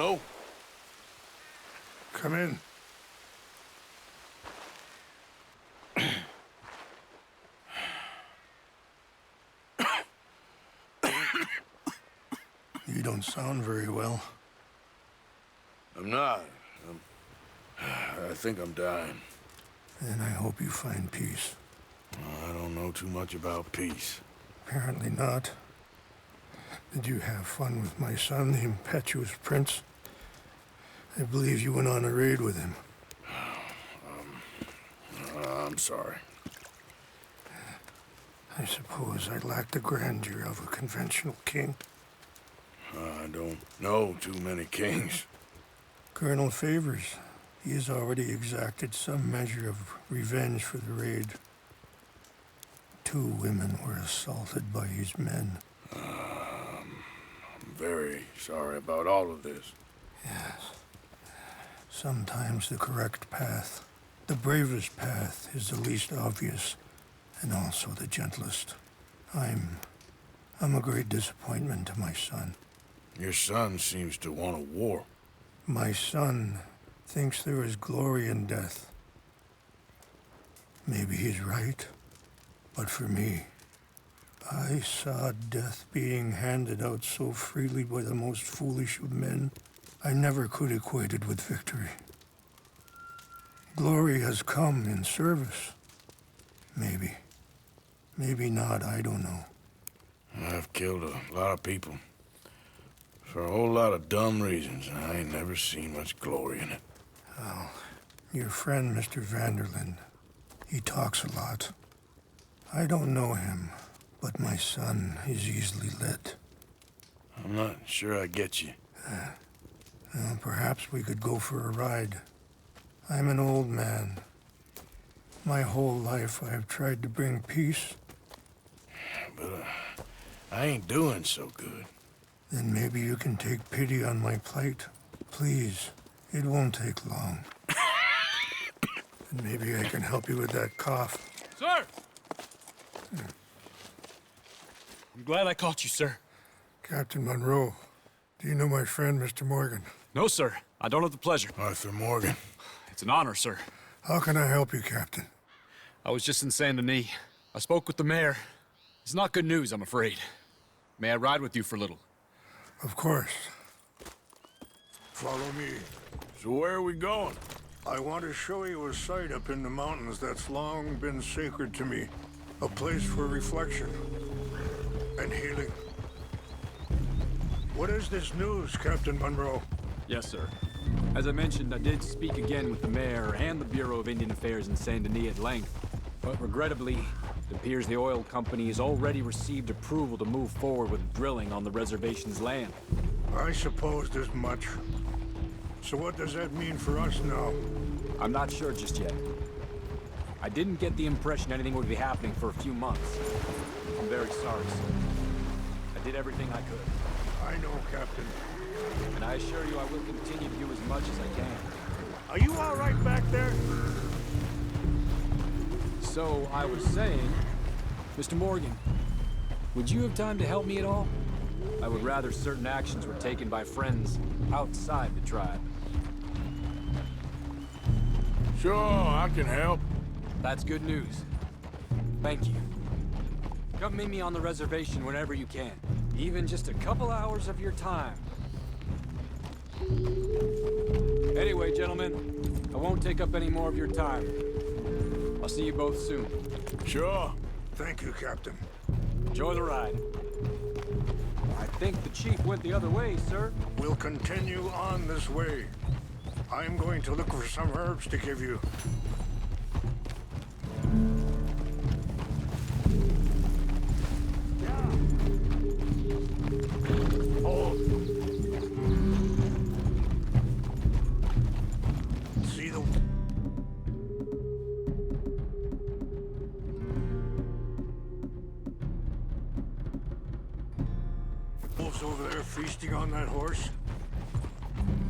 Hello? Come in. You don't sound very well. I'm not. I think I'm dying. And I hope you find peace. I don't know too much about peace. Apparently not. Did you have fun with my son, the impetuous prince? I believe you went on a raid with him. I'm sorry. I suppose I lack the grandeur of a conventional king. I don't know too many kings. Colonel Favors, he has already exacted some measure of revenge for the raid. 2 women were assaulted by his men. I'm very sorry about all of this. Yes. Sometimes the correct path, the bravest path, is the least obvious, and also the gentlest. I'm a great disappointment to my son. Your son seems to want a war. My son thinks there is glory in death. Maybe he's right, but for me, I saw death being handed out so freely by the most foolish of men, I never could equate it with victory. Glory has come in service. Maybe. Maybe not, I don't know. I've killed a lot of people. For a whole lot of dumb reasons, and I ain't never seen much glory in it. Oh, your friend, Mr. Vanderlyn, he talks a lot. I don't know him, but my son is easily led. I'm not sure I get you. Well, perhaps we could go for a ride. I'm an old man. My whole life I have tried to bring peace. But I ain't doing so good. Then maybe you can take pity on my plight. Please, it won't take long. And maybe I can help you with that cough. Sir! I'm glad I caught you, sir. Captain Monroe, do you know my friend, Mr. Morgan? No, sir. I don't have the pleasure. Arthur Morgan. It's an honor, sir. How can I help you, Captain? I was just in Saint Denis. I spoke with the mayor. It's not good news, I'm afraid. May I ride with you for a little? Of course. Follow me. So where are we going? I want to show you a site up in the mountains that's long been sacred to me. A place for reflection and healing. What is this news, Captain Monroe? Yes, sir. As I mentioned, I did speak again with the mayor and the Bureau of Indian Affairs in Saint Denis at length. But regrettably, it appears the oil company has already received approval to move forward with drilling on the reservation's land. I supposed as much. So what does that mean for us now? I'm not sure just yet. I didn't get the impression anything would be happening for a few months. I'm very sorry, sir. I did everything I could. I know, Captain. And I assure you I will continue to do as much as I can. Are you all right back there? So, I was saying, Mr. Morgan, would you have time to help me at all? I would rather certain actions were taken by friends outside the tribe. Sure, I can help. That's good news. Thank you. Come meet me on the reservation whenever you can. Even just a couple hours of your time. Anyway, gentlemen, I won't take up any more of your time. I'll see you both soon. Sure. Thank you, Captain. Enjoy the ride. I think the chief went the other way, sir. We'll continue on this way. I'm going to look for some herbs to give you. Hold. See the... wolves over there feasting on that horse?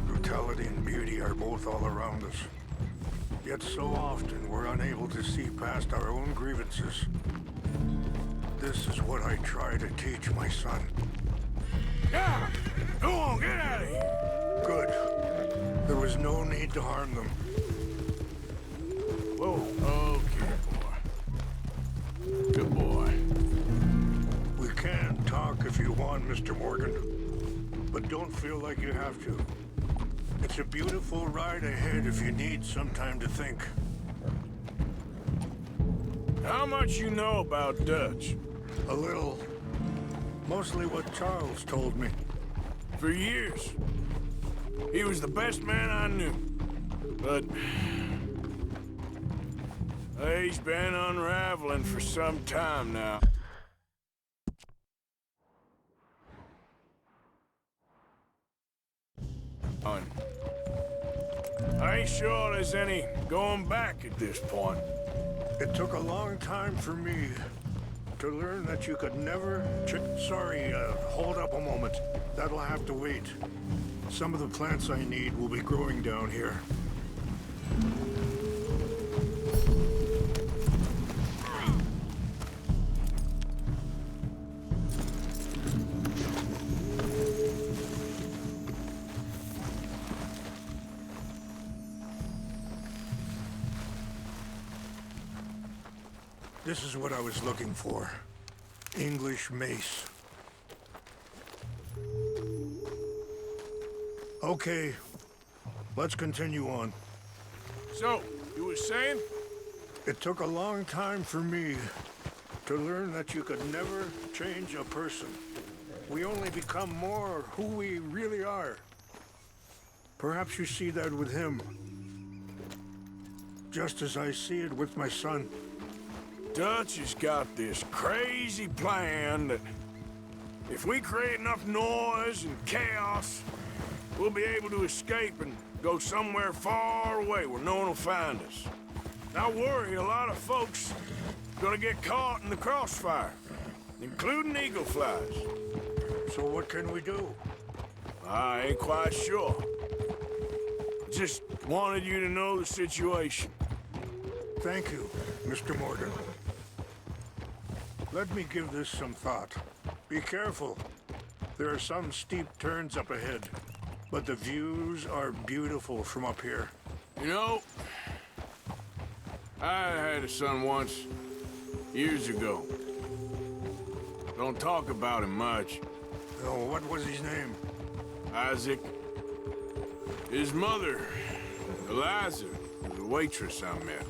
Brutality and beauty are both all around us. Yet so often we're unable to see past our own grievances. This is what I try to teach my son. Yeah! Go on, get out of here! Good. There was no need to harm them. Whoa. Okay, boy. Good boy. We can talk if you want, Mr. Morgan. But don't feel like you have to. It's a beautiful ride ahead if you need some time to think. How much you know about Dutch? A little. Mostly what Charles told me. For years. He was the best man I knew. But he's been unraveling for some time now. I ain't sure there's any going back at this point. It took a long time for me to learn that you could never... Sorry, hold up a moment. That'll have to wait. Some of the plants I need will be growing down here. This is what I was looking for. English mace. Okay, let's continue on. So, you were saying? It took a long time for me to learn that you could never change a person. We only become more who we really are. Perhaps you see that with him. Just as I see it with my son. Dutch has got this crazy plan that if we create enough noise and chaos, we'll be able to escape and go somewhere far away where no one will find us. I worry a lot of folks are gonna get caught in the crossfire, including eagle flies. So what can we do? I ain't quite sure. Just wanted you to know the situation. Thank you, Mr. Morgan. Let me give this some thought. Be careful. There are some steep turns up ahead, but the views are beautiful from up here. You know, I had a son once, years ago. Don't talk about him much. Oh, what was his name? Isaac. His mother, Eliza, was a waitress I met.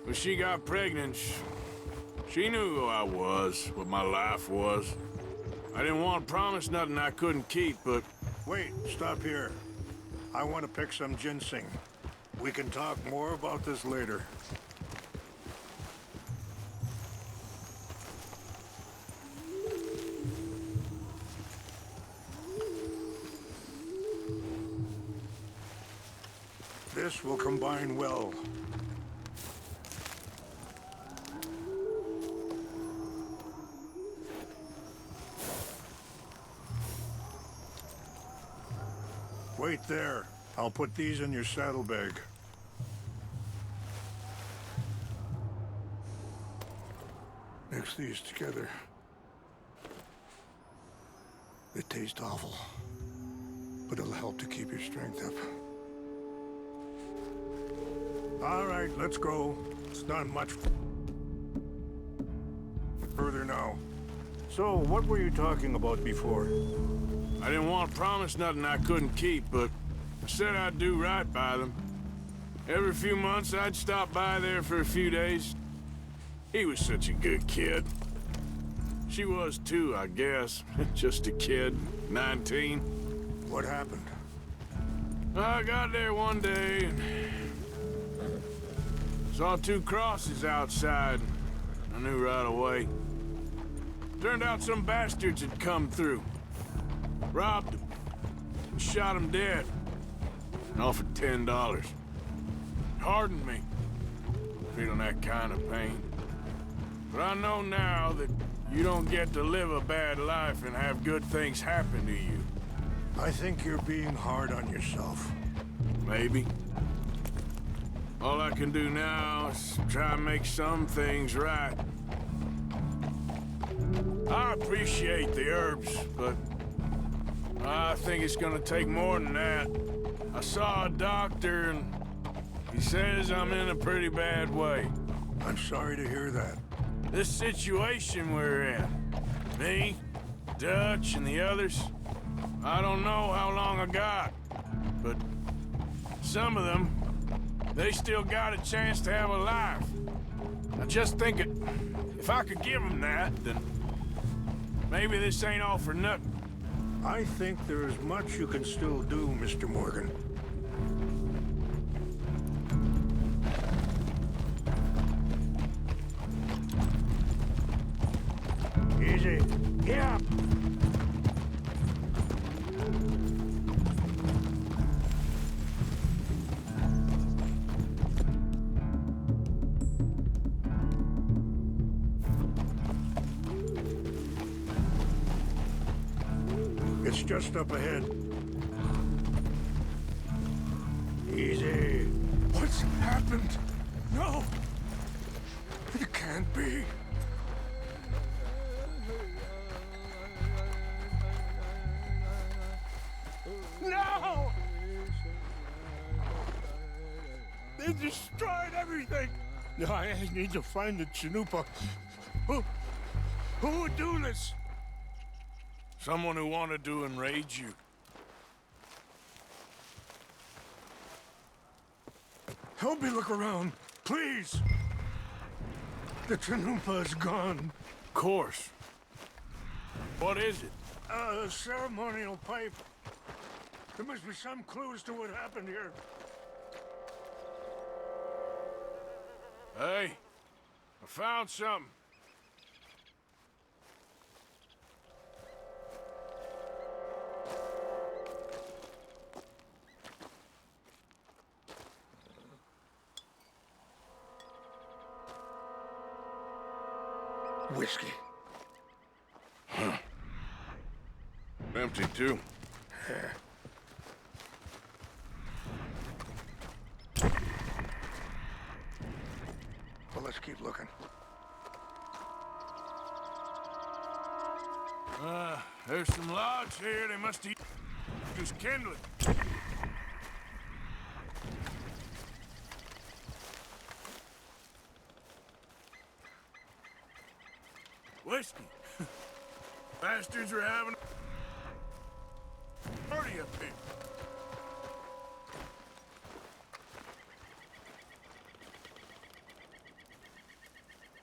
When she got pregnant, she knew who I was, what my life was. I didn't want to promise nothing I couldn't keep, but... Wait, stop here. I want to pick some ginseng. We can talk more about this later. This will combine well. Wait there. I'll put these in your saddlebag. Mix these together. They taste awful, but it'll help to keep your strength up. All right, let's go. It's not much further now. So, what were you talking about before? I didn't want to promise nothing I couldn't keep, but I said I'd do right by them. Every few months, I'd stop by there for a few days. He was such a good kid. She was too, I guess. Just a kid, 19. What happened? I got there one day and saw two crosses outside. I knew right away. Turned out some bastards had come through. Robbed him. Shot him dead. And offered $10. Hardened me. Feeling that kind of pain. But I know now that you don't get to live a bad life and have good things happen to you. I think you're being hard on yourself. Maybe. All I can do now is try and make some things right. I appreciate the herbs, but I think it's gonna take more than that. I saw a doctor and he says I'm in a pretty bad way. I'm sorry to hear that. This situation we're in, me, Dutch, and the others, I don't know how long I got, but some of them, they still got a chance to have a life. I just think if I could give them that, then maybe this ain't all for nothing. I think there is much you can still do, Mr. Morgan. Easy. Get up! It's just up ahead. Easy. What's happened? No! It can't be. No! They destroyed everything! I need to find the Chanupa. Who would do this? Someone who wanted to enrage you. Help me look around, please! The Chanupa is gone. Of course. What is it? A ceremonial pipe. There must be some clues to what happened here. Hey, I found something. Whiskey. Empty, too. Well, let's keep looking. There's some logs here. They must have used kindling. Whiskey. Bastards are having a party up here.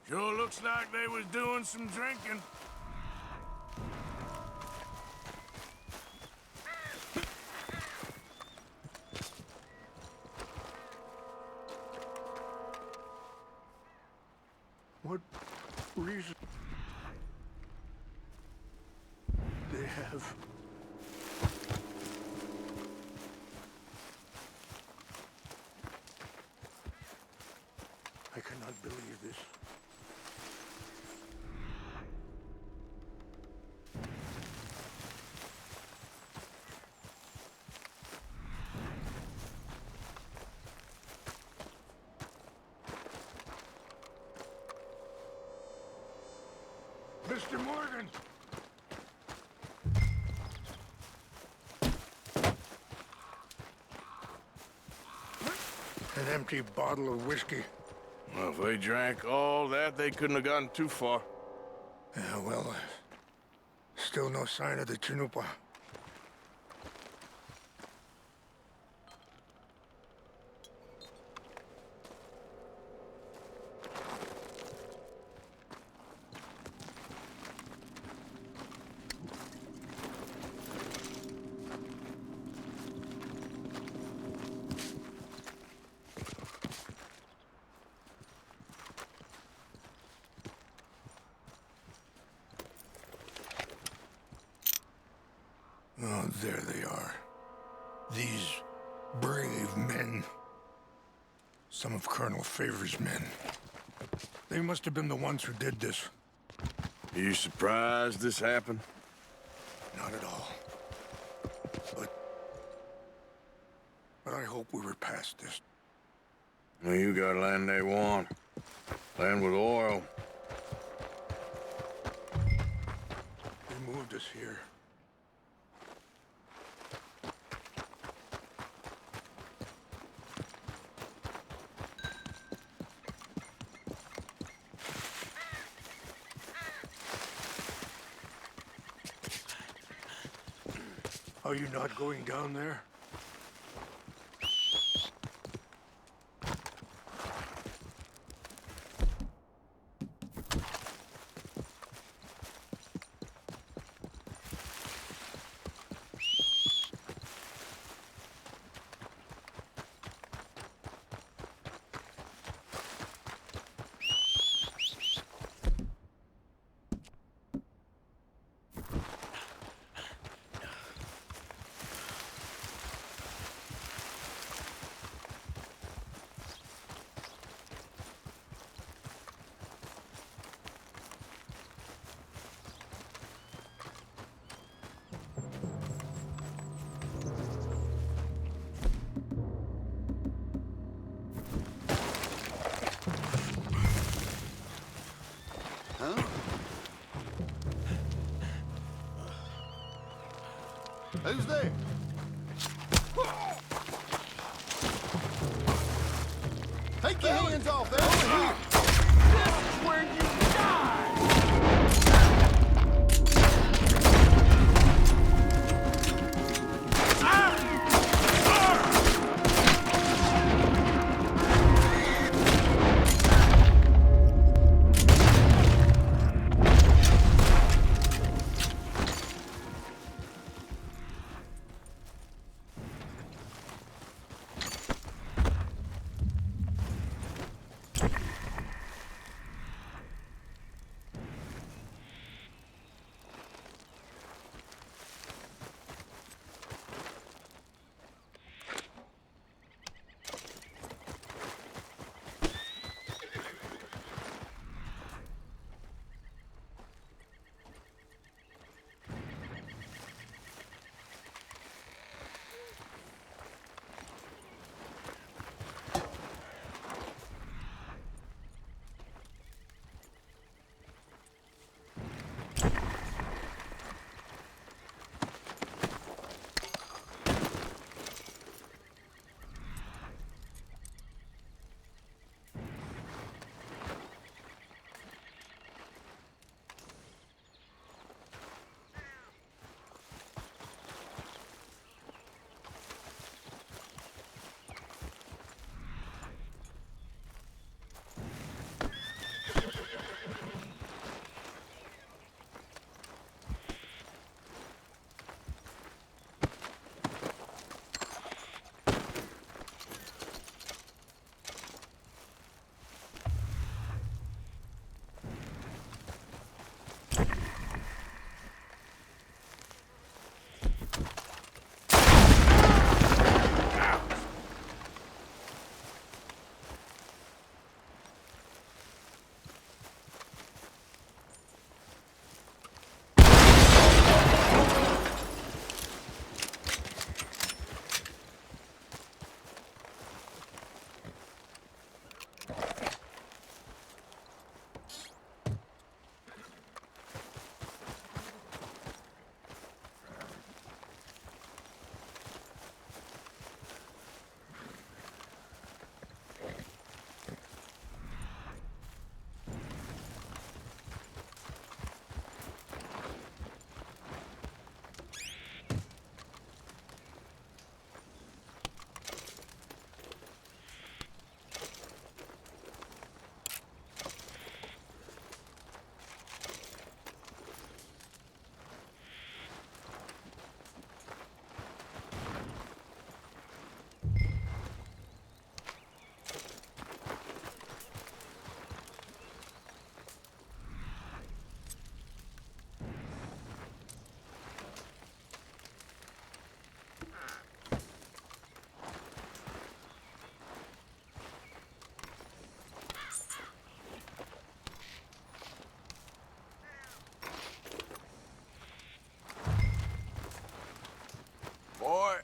Sure looks like they was doing some drinking. What reason they have? I cannot believe this. Mr. Morgan! An empty bottle of whiskey. Well, if they drank all that, they couldn't have gotten too far. Yeah, well, still no sign of the Chanupa. Oh, there they are. These brave men. Some of Colonel Favor's men. They must have been the ones who did this. Are you surprised this happened? Not at all. But I hope we were past this. Well, you got land they want. Land with oil. They moved us here. Are you not going down there? Who's there? Take your hands off there! Over here! This is where you die! Boy.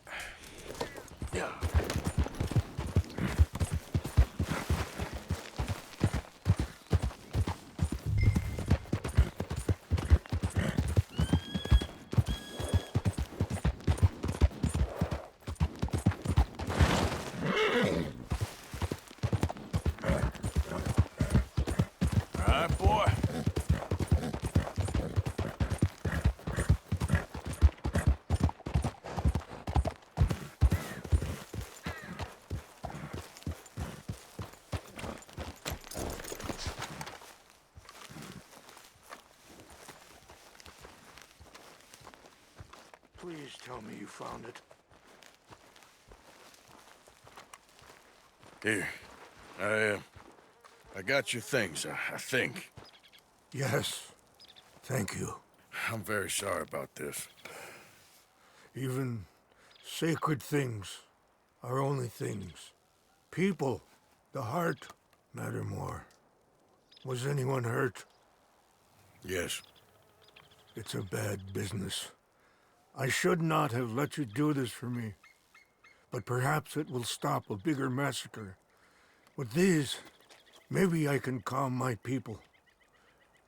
Yeah. All right, boy. tell me you found it? Here. I got your things, I think. Yes. Thank you. I'm very sorry about this. Even sacred things are only things. People, the heart, matter more. Was anyone hurt? Yes. It's a bad business. I should not have let you do this for me. But perhaps it will stop a bigger massacre. With these, maybe I can calm my people.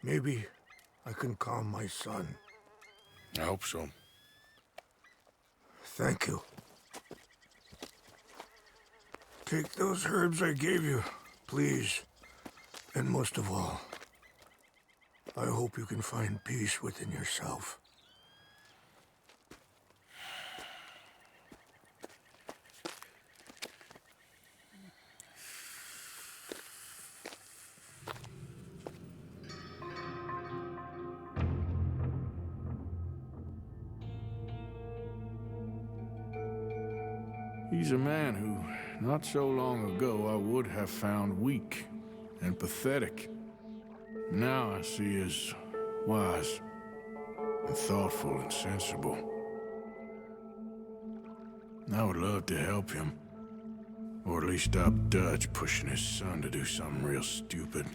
Maybe I can calm my son. I hope so. Thank you. Take those herbs I gave you, please. And most of all, I hope you can find peace within yourself. He's a man who, not so long ago, I would have found weak and pathetic. Now I see as wise and thoughtful and sensible. I would love to help him, or at least stop Dutch pushing his son to do something real stupid.